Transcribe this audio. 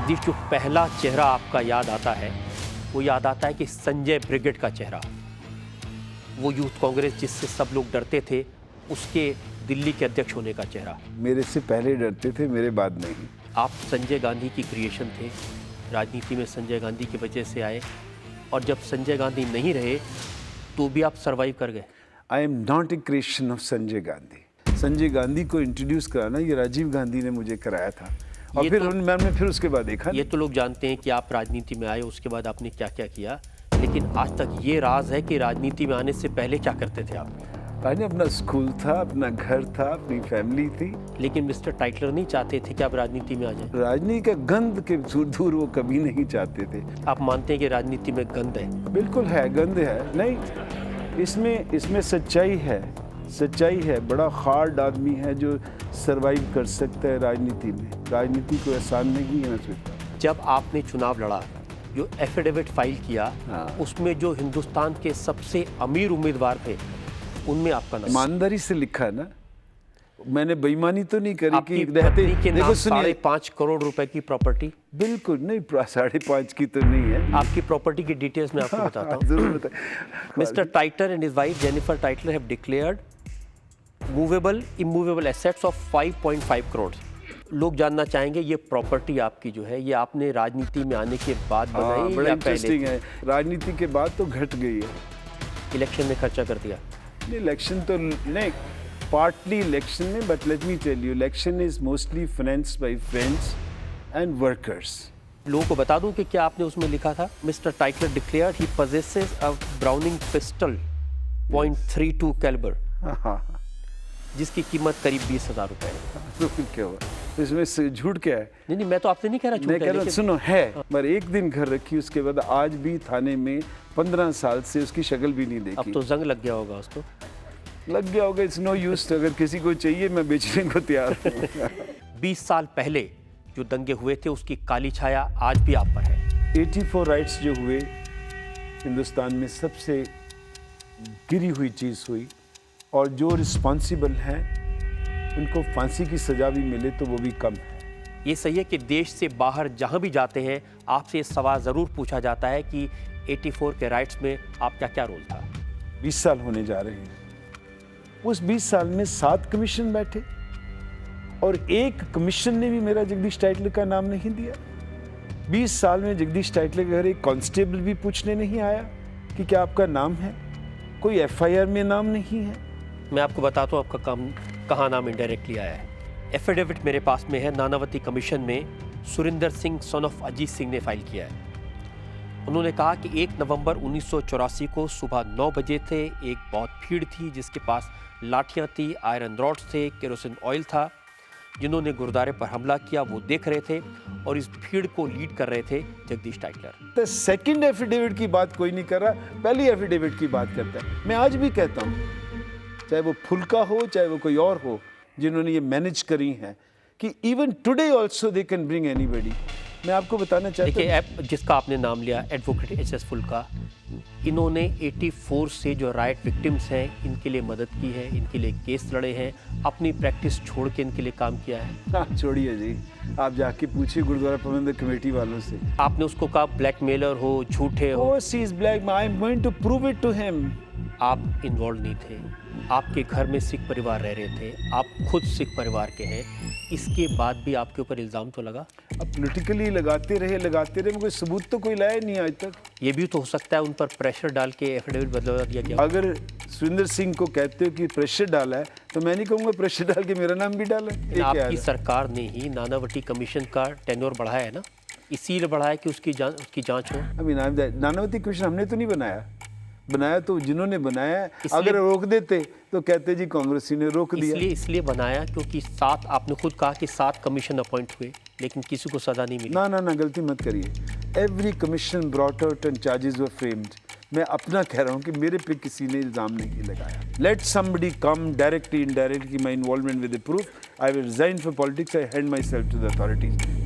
जगदीश, जो पहला चेहरा आपका याद आता है वो याद आता है कि संजय ब्रिगेड का चेहरा, वो यूथ कांग्रेस जिससे सब लोग डरते थे, उसके दिल्ली के अध्यक्ष होने का चेहरा। मेरे से पहले डरते थे, मेरे बाद नहीं। आप संजय गांधी की क्रिएशन थे, राजनीति में संजय गांधी की वजह से आए, और जब संजय गांधी नहीं रहे तो भी आप सरवाइव कर गए। I am not a creation of Sanjay Gandhi. Sanjay Gandhi को इंट्रोड्यूस कराना ये राजीव गांधी ने मुझे कराया था, और फिर मैंने फिर उसके बाद देखा। ये तो लोग जानते हैं कि आप राजनीति में आए, उसके बाद आपने क्या क्या किया, लेकिन आज तक ये राज है कि राजनीति में आने से पहले क्या करते थे आप? अपना स्कूल था, अपना घर था, अपनी फैमिली थी। लेकिन मिस्टर टाइटलर नहीं चाहते थे कि आप राजनीति में आ जाएं? राजनीति का गंध के दूर वो कभी नहीं चाहते थे। आप मानते हैं कि राजनीति में गंध है? बिल्कुल है, गंध है। नहीं, इसमें सच्चाई है, सच्चाई है। बड़ा हार्ड आदमी है जो सरवाइव कर सकता है राजनीति में। राजनीति को आसान नहीं है, मैं सोचता। जब आपने चुनाव लड़ा, जो एफिडेविट फाइल किया, उसमें जो हिंदुस्तान के सबसे अमीर उम्मीदवार थे उनमें आपका नाम ईमानदारी से लिखा ना, मैंने बेईमानी तो नहीं करी कि रहते के नाम 5.5 करोड़ रुपए की प्रॉपर्टी। बिल्कुल नहीं, 5.5 की तो नहीं है। आपकी प्रॉपर्टी की डिटेल्स मैं आपको बताता हूँ। जरूर बताएं। Mister Tytler and his wife Jennifer Tytler have declared movable immovable assets of 5.5 crore. लोग जानना चाहेंगे ये प्रॉपर्टी आपकी जो है, ये आपने राजनीति में आने के बाद बनाई बड़ा या इंटरेस्टिंग पहले? है। राजनीति के बाद तो घट गई है। इलेक्शन में खर्चा कर दिया? इलेक्शन तो नहीं, पार्टली इलेक्शन में, but let me tell you, election is mostly financed by friends and workers. लोगों को बता दूं कि क्या आपने उसमें लिखा था, mister Tytler declared he possesses a Browning pistol .32 calibre, जिसकी कीमत करीब 20,000 रुपए है। तो क्या हुआ इसमें से झूठ क्या है? नहीं, मैं तो आपसे नहीं कह रहा झूठ है, मैं कह रहा सुनो है, पर एक दिन घर रखी, उसके बाद आज भी थाने में 15 साल से उसकी शक्ल भी नहीं देखी। अब तो जंग लग गया होगा उसको। लग गया होगा, इट्स नो यूज। अगर किसी को चाहिए मैं बेचने को तैयार हूँ। 20 साल पहले जो दंगे हुए थे उसकी काली छाया आज भी आप पर है। 84 राइट्स जो हुए हिंदुस्तान में, सबसे गिरी हुई चीज़ हुई, और जो रिस्पॉन्सिबल हैं उनको फांसी की सजा भी मिले तो वो भी कम है। ये सही है कि देश से बाहर जहाँ भी जाते हैं आपसे ये सवाल ज़रूर पूछा जाता है कि 84 के राइट्स में आपका क्या रोल था? 20 साल होने जा रहे हैं। उस 20 साल में 7 कमीशन बैठे, और एक कमीशन ने भी मेरा जगदीश टाइटलर का नाम नहीं दिया। 20 साल में जगदीश टाइटलर के घर एक कांस्टेबल भी पूछने नहीं आया कि क्या आपका नाम है। कोई FIR में नाम नहीं है। मैं आपको बताता हूँ आपका कहाँ नाम इनडायरेक्टली आया है। एफिडेविट मेरे पास में है, नानावती कमीशन में सुरिंदर सिंह सन ऑफ अजीत सिंह ने फाइल किया है। उन्होंने कहा कि 1 नवंबर 1984 को सुबह 9 बजे थे, एक बहुत भीड़ थी जिसके पास लाठियां थी, आयरन रॉड्स थे, केरोसिन ऑयल था। जिन्होंने गुरुद्वारे पर हमला किया वो देख रहे थे, और इस भीड़ को लीड कर रहे थे जगदीश टाइटलर। तो सेकंड एफिडेविट की बात कोई नहीं कर रहा, पहली एफिडेविट की बात करता है। मैं आज भी कहता हूँ, चाहे वो फुल्का हो चाहे वो कोई और हो, जिन्होंने ये मैनेज करी हैं, कि even today also they can bring anybody. मैं आपको बताना चाहता हूँ, देखिए जिसका आपने नाम लिया एडवोकेट HS फुल्का, इन्होंने 84 से जो राइट विक्टिम्स हैं इनके लिए मदद की है, इनके लिए केस लड़े हैं, अपनी प्रैक्टिस छोड़ के इनके लिए काम किया है। छोड़िए जी, आप जाके पूछिए गुरुद्वारा प्रबंधक कमेटी वालों से। आपने उसको कहा ब्लैकमेलर हो, झूठे हो। He is black, I am going to prove it to him। आप इन्वॉल्व नहीं थे, आपके घर में सिख परिवार रह रहे थे, आप खुद सिख परिवार के हैं, इसके बाद भी आपके ऊपर इल्ज़ाम तो लगा। अब पॉलिटिकली लगाते रहे, कोई सबूत तो कोई लाया नहीं आज तक। ये भी तो हो सकता है उन पर प्रेशर डाल के एफिडेविट बदलवा दिया गया। अगर सुरिंदर सिंह को कहते हो कि प्रेशर डाला है, तो मैं नहीं कहूँगा प्रेशर डाल के मेरा नाम भी डाला है। आपकी सरकार ने ही नानावटी कमीशन का टेन्योर बढ़ाया है ना, इसीलिए बढ़ाया कि उसकी जांच हो। अभी नानावती कमीशन हमने तो नहीं बनाया तो जिन्होंने बनाया, अगर रोक देते तो कहते जी कांग्रेसी ने रोक दिया। इसलिए बनाया क्योंकि 7, आपने खुद कहा कि 7 कमीशन अपॉइंट हुए, लेकिन किसी को सजा नहीं मिली। ना गलती मत करिए। Every commission brought out and charges were framed. मैं अपना कह रहा हूँ कि मेरे पे किसी ने इल्जाम नहीं लगाया। Let somebody come directly indirectly my involvement with the proof. I will resign for politics. I hand myself to the authorities.